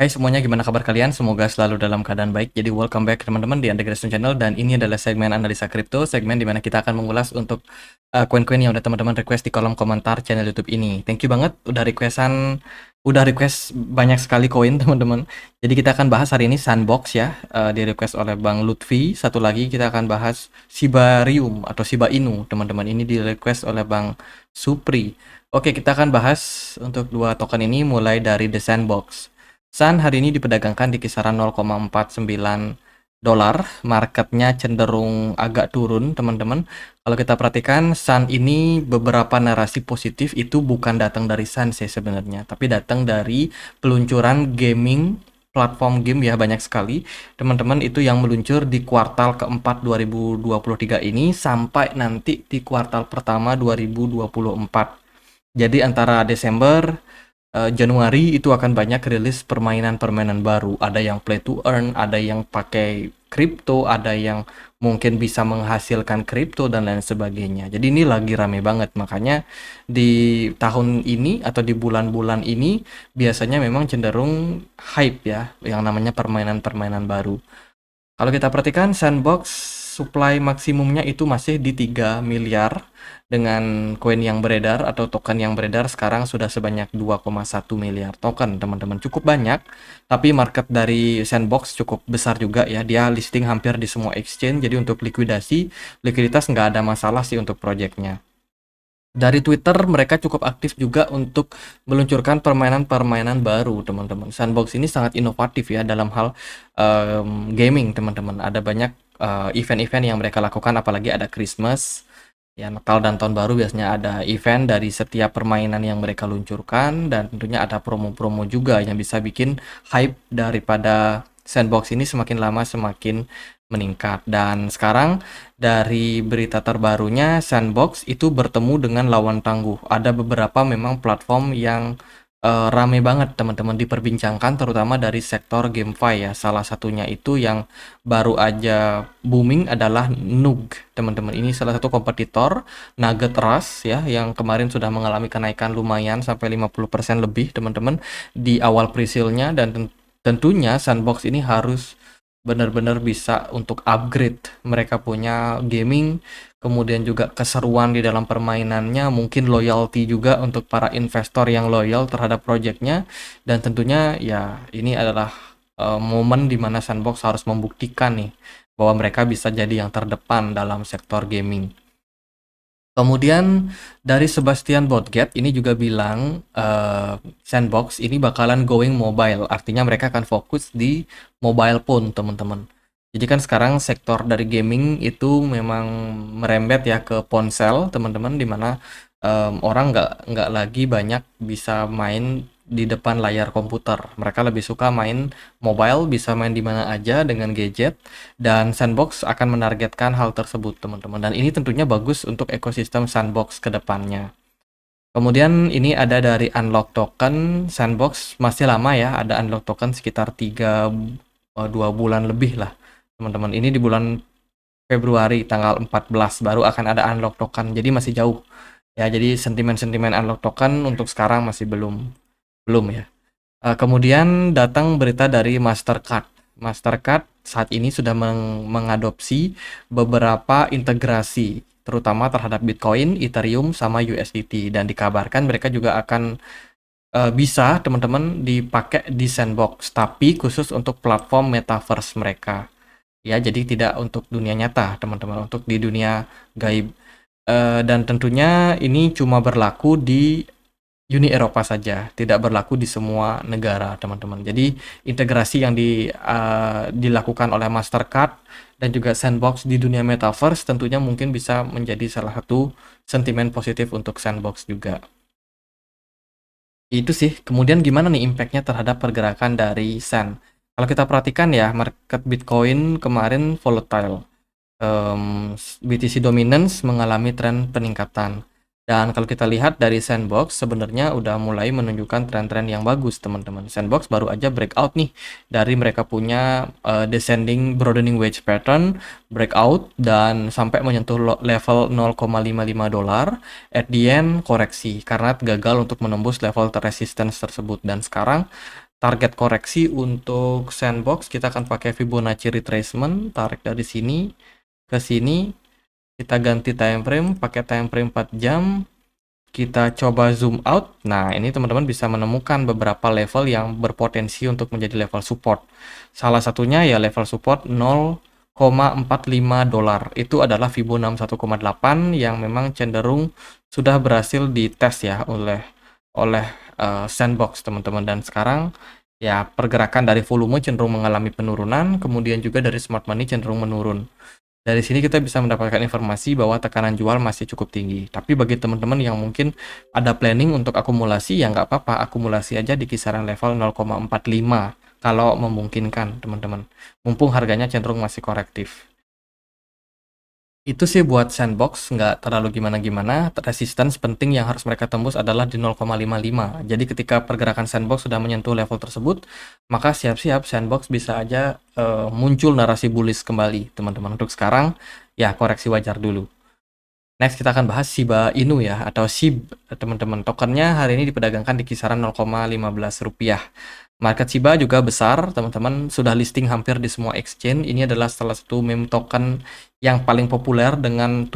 Hai semuanya, gimana kabar kalian? Semoga selalu dalam keadaan baik. Jadi welcome back teman-teman di Undergraduate Channel, dan ini adalah segmen analisa kripto, segmen dimana kita akan mengulas untuk koin-koin yang udah teman-teman request di kolom komentar channel YouTube ini. Thank you banget udah request banyak sekali koin teman-teman. Jadi kita akan bahas hari ini Sandbox ya, di request oleh Bang Lutfi. Satu lagi kita akan bahas Shibarium atau Shiba Inu teman-teman. Ini di request oleh Bang Supri. Oke, kita akan bahas untuk dua token ini mulai dari The Sandbox. Sun hari ini diperdagangkan di kisaran 0,49 dolar, marketnya cenderung agak turun teman-teman. Kalau kita perhatikan Sun ini beberapa narasi positif itu bukan datang dari Sun sih sebenarnya, tapi datang dari peluncuran gaming, platform game ya, banyak sekali teman-teman itu yang meluncur di kuartal keempat 2023 ini sampai nanti di kuartal pertama 2024. Jadi antara Desember Januari itu akan banyak rilis permainan-permainan baru. Ada yang play to earn, ada yang pakai kripto, ada yang mungkin bisa menghasilkan kripto dan lain sebagainya. Jadi ini lagi rame banget. Makanya di tahun ini atau di bulan-bulan ini biasanya memang cenderung hype ya, yang namanya permainan-permainan baru. Kalau kita perhatikan Sandbox supply maksimumnya itu masih di 3 miliar dengan koin yang beredar atau token yang beredar sekarang sudah sebanyak 2,1 miliar token teman-teman. Cukup banyak, tapi market dari Sandbox cukup besar juga ya. Dia listing hampir di semua exchange, jadi untuk likuiditas nggak ada masalah sih untuk projectnya. Dari Twitter mereka cukup aktif juga untuk meluncurkan permainan-permainan baru teman-teman. Sandbox ini sangat inovatif ya dalam hal gaming teman-teman. Ada banyak event-event yang mereka lakukan, apalagi ada Christmas ya, Natal dan Tahun Baru biasanya ada event dari setiap permainan yang mereka luncurkan, dan tentunya ada promo-promo juga yang bisa bikin hype daripada Sandbox ini semakin lama semakin meningkat. Dan sekarang dari berita terbarunya, Sandbox itu bertemu dengan lawan tangguh. Ada beberapa memang platform yang rame banget teman-teman diperbincangkan, terutama dari sektor GameFi ya. Salah satunya itu yang baru aja booming adalah Nug teman-teman. Ini salah satu kompetitor Nugget Rush ya, yang kemarin sudah mengalami kenaikan lumayan sampai 50% lebih teman-teman di awal pre-sale-nya. Dan tentunya Sandbox ini harus benar-benar bisa untuk upgrade mereka punya gaming, kemudian juga keseruan di dalam permainannya, mungkin loyalty juga untuk para investor yang loyal terhadap projectnya. Dan tentunya ya ini adalah momen di mana Sandbox harus membuktikan nih bahwa mereka bisa jadi yang terdepan dalam sektor gaming. Kemudian dari Sebastian Botget ini juga bilang Sandbox ini bakalan going mobile, artinya mereka akan fokus di mobile phone teman-teman. Jadi kan sekarang sektor dari gaming itu memang merembet ya ke ponsel teman-teman, dimana orang nggak lagi banyak bisa main di depan layar komputer. Mereka lebih suka main mobile, bisa main di mana aja dengan gadget, dan Sandbox akan menargetkan hal tersebut teman-teman. Dan ini tentunya bagus untuk ekosistem Sandbox ke depannya. Kemudian ini ada dari unlock token. Sandbox masih lama ya, ada unlock token sekitar 2 bulan lebih lah teman-teman. Ini di bulan Februari tanggal 14 baru akan ada unlock token, jadi masih jauh ya. Jadi sentimen-sentimen unlock token untuk sekarang masih belum ya. Kemudian datang berita dari Mastercard. Mastercard saat ini sudah mengadopsi beberapa integrasi, terutama terhadap Bitcoin, Ethereum, sama USDT. Dan dikabarkan mereka juga akan bisa teman-teman dipakai di Sandbox, tapi khusus untuk platform metaverse mereka. Ya, jadi tidak untuk dunia nyata teman-teman, untuk di dunia gaib. Dan tentunya ini cuma berlaku di Uni Eropa saja, tidak berlaku di semua negara teman-teman. Jadi integrasi yang dilakukan oleh Mastercard dan juga Sandbox di dunia metaverse tentunya mungkin bisa menjadi salah satu sentimen positif untuk Sandbox juga. Itu sih. Kemudian gimana nih impactnya terhadap pergerakan dari Sand? Kalau kita perhatikan ya, market Bitcoin kemarin volatile. BTC dominance mengalami tren peningkatan. Dan kalau kita lihat dari Sandbox sebenarnya udah mulai menunjukkan tren-tren yang bagus teman-teman. Sandbox baru aja breakout nih dari mereka punya descending broadening wedge pattern, breakout dan sampai menyentuh level 0,55 dolar. At the end koreksi karena gagal untuk menembus level resistance tersebut, dan sekarang target koreksi untuk sandbox kita akan pakai Fibonacci retracement, tarik dari sini ke sini, kita ganti time frame pakai time frame 4 jam, kita coba zoom out. Nah, ini teman-teman bisa menemukan beberapa level yang berpotensi untuk menjadi level support. Salah satunya ya level support 0,45 dolar. Itu adalah Fibo 61,8 yang memang cenderung sudah berhasil dites ya oleh sandbox teman-teman, dan sekarang ya pergerakan dari volume cenderung mengalami penurunan, kemudian juga dari smart money cenderung menurun. Dari sini kita bisa mendapatkan informasi bahwa tekanan jual masih cukup tinggi. Tapi bagi teman-teman yang mungkin ada planning untuk akumulasi, ya nggak apa-apa, akumulasi aja di kisaran level 0,45 kalau memungkinkan teman-teman. Mumpung harganya cenderung masih korektif. Itu sih buat sandbox, nggak terlalu gimana-gimana. Resistance penting yang harus mereka tembus adalah di 0,55. Jadi ketika pergerakan sandbox sudah menyentuh level tersebut, maka siap-siap sandbox bisa aja muncul narasi bullish kembali, teman-teman. Untuk sekarang, ya koreksi wajar dulu. Next kita akan bahas Shiba Inu ya, atau SHIB, teman-teman. Tokennya hari ini diperdagangkan di kisaran 0,15 rupiah. Market Shiba juga besar, teman-teman, sudah listing hampir di semua exchange. Ini adalah salah satu meme token yang paling populer dengan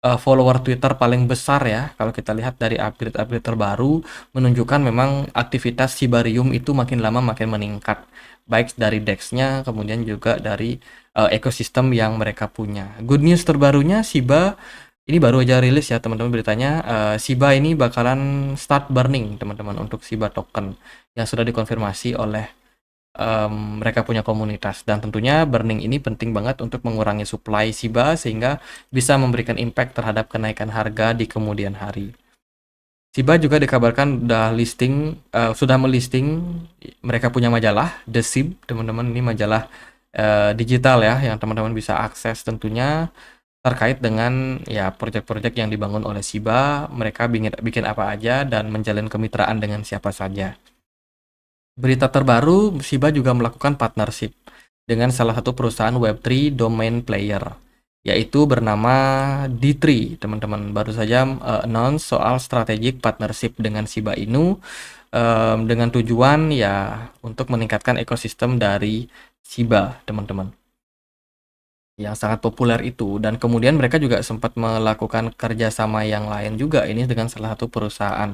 follower Twitter paling besar ya. Kalau kita lihat dari upgrade-upgrade terbaru, menunjukkan memang aktivitas Shibarium itu makin lama makin meningkat. Baik dari DEX-nya, kemudian juga dari ekosistem yang mereka punya. Good news terbarunya, Shiba ini baru aja rilis ya teman-teman beritanya. Shiba ini bakalan start burning teman-teman untuk Shiba token yang sudah dikonfirmasi oleh mereka punya komunitas, dan tentunya burning ini penting banget untuk mengurangi supply Shiba sehingga bisa memberikan impact terhadap kenaikan harga di kemudian hari. Shiba juga dikabarkan sudah melisting, mereka punya majalah The SHIB teman-teman. Ini majalah digital ya yang teman-teman bisa akses tentunya terkait dengan ya proyek-proyek yang dibangun oleh Shiba, mereka bikin apa aja dan menjalin kemitraan dengan siapa saja. Berita terbaru, Shiba juga melakukan partnership dengan salah satu perusahaan Web3 domain player, yaitu bernama D3, teman-teman. Baru saja announce soal strategic partnership dengan Shiba Inu dengan tujuan ya untuk meningkatkan ekosistem dari Shiba, teman-teman, yang sangat populer itu. Dan kemudian mereka juga sempat melakukan kerjasama yang lain juga ini dengan salah satu perusahaan.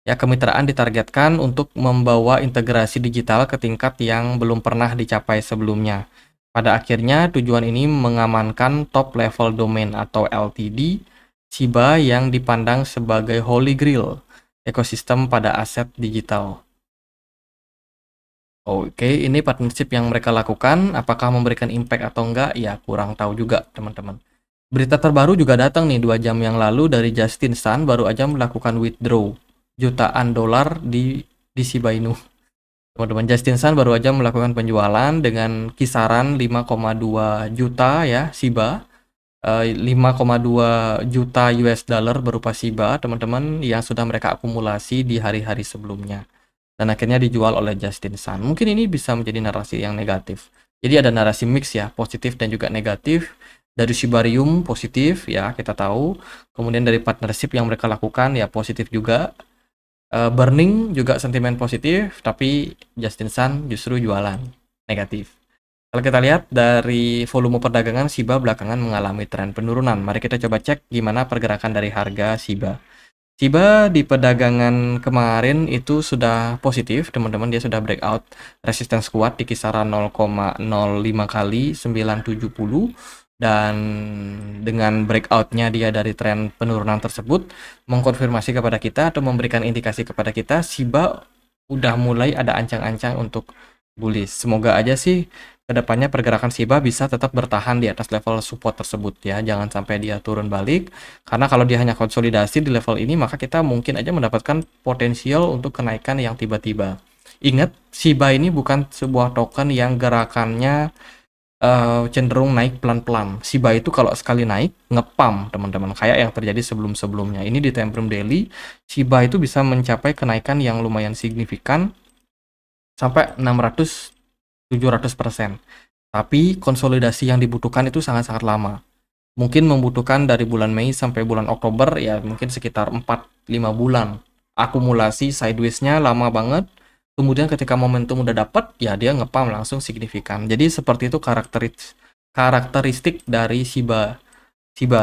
Ya, kemitraan ditargetkan untuk membawa integrasi digital ke tingkat yang belum pernah dicapai sebelumnya. Pada akhirnya, tujuan ini mengamankan top level domain atau LTD Shiba yang dipandang sebagai holy grail ekosistem pada aset digital. Oke, ini partnership yang mereka lakukan, apakah memberikan impact atau enggak, ya kurang tahu juga teman-teman. Berita terbaru juga datang nih 2 jam yang lalu dari Justin Sun, baru aja melakukan withdraw jutaan dolar di Shiba Inu. Teman-teman, Justin Sun baru aja melakukan penjualan dengan kisaran 5,2 juta ya Shiba, 5,2 juta US dollar berupa Shiba teman-teman yang sudah mereka akumulasi di hari-hari sebelumnya, dan akhirnya dijual oleh Justin Sun. Mungkin ini bisa menjadi narasi yang negatif. Jadi ada narasi mix ya, positif dan juga negatif. Dari Shibarium positif ya, kita tahu. Kemudian dari partnership yang mereka lakukan ya positif juga. Burning juga sentimen positif, tapi Justin Sun justru jualan negatif. Kalau kita lihat dari volume perdagangan, Shiba belakangan mengalami tren penurunan. Mari kita coba cek gimana pergerakan dari harga Shiba. Shiba di perdagangan kemarin itu sudah positif, teman-teman. Dia sudah breakout resistance kuat di kisaran 0,05 kali 970, dan dengan breakoutnya dia dari tren penurunan tersebut mengkonfirmasi kepada kita atau memberikan indikasi kepada kita Shiba udah mulai ada ancang-ancang untuk bullish. Semoga aja sih kedepannya pergerakan Shiba bisa tetap bertahan di atas level support tersebut ya, jangan sampai dia turun balik, karena kalau dia hanya konsolidasi di level ini maka kita mungkin aja mendapatkan potensial untuk kenaikan yang tiba-tiba. Ingat, Shiba ini bukan sebuah token yang gerakannya cenderung naik pelan-pelan. Shiba itu kalau sekali naik ngepam teman-teman, kayak yang terjadi sebelum-sebelumnya. Ini di time frame daily Shiba itu bisa mencapai kenaikan yang lumayan signifikan sampai 600-700%. Tapi konsolidasi yang dibutuhkan itu sangat-sangat lama. Mungkin membutuhkan dari bulan Mei sampai bulan Oktober ya mungkin sekitar 4-5 bulan. Akumulasi sideways-nya lama banget. Kemudian ketika momentum udah dapat, ya dia ngepam langsung signifikan. Jadi seperti itu karakteristik dari Shiba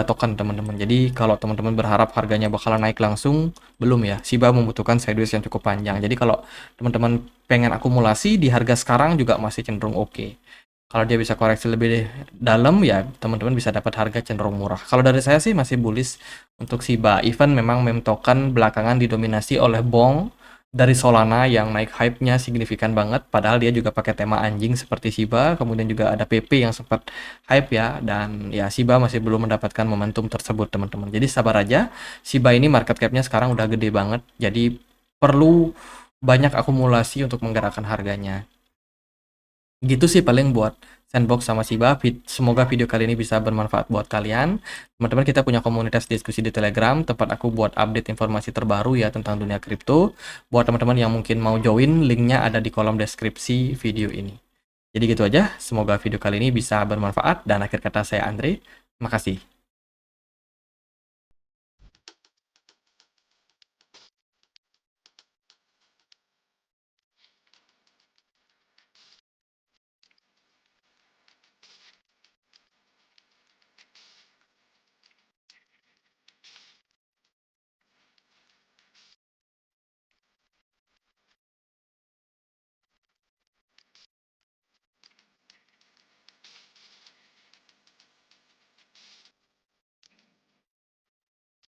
token teman-teman. Jadi kalau teman-teman berharap harganya bakalan naik langsung, belum ya. Shiba membutuhkan sideways yang cukup panjang. Jadi kalau teman-teman pengen akumulasi di harga sekarang juga masih cenderung oke. Kalau dia bisa koreksi lebih dalam ya teman-teman bisa dapat harga cenderung murah. Kalau dari saya sih masih bullish untuk Shiba. Even memang meme token belakangan didominasi oleh Bong dari Solana yang naik hype-nya signifikan banget, padahal dia juga pakai tema anjing seperti Shiba, kemudian juga ada PP yang sempat hype ya, dan ya Shiba masih belum mendapatkan momentum tersebut teman-teman. Jadi sabar aja, Shiba ini market cap-nya sekarang udah gede banget, jadi perlu banyak akumulasi untuk menggerakkan harganya. Gitu sih paling buat Sandbox sama Shiba. Semoga video kali ini bisa bermanfaat buat kalian. Teman-teman, kita punya komunitas diskusi di Telegram, tempat aku buat update informasi terbaru ya tentang dunia kripto. Buat teman-teman yang mungkin mau join, linknya ada di kolom deskripsi video ini. Jadi gitu aja, semoga video kali ini bisa bermanfaat, dan akhir kata saya Andre, makasih.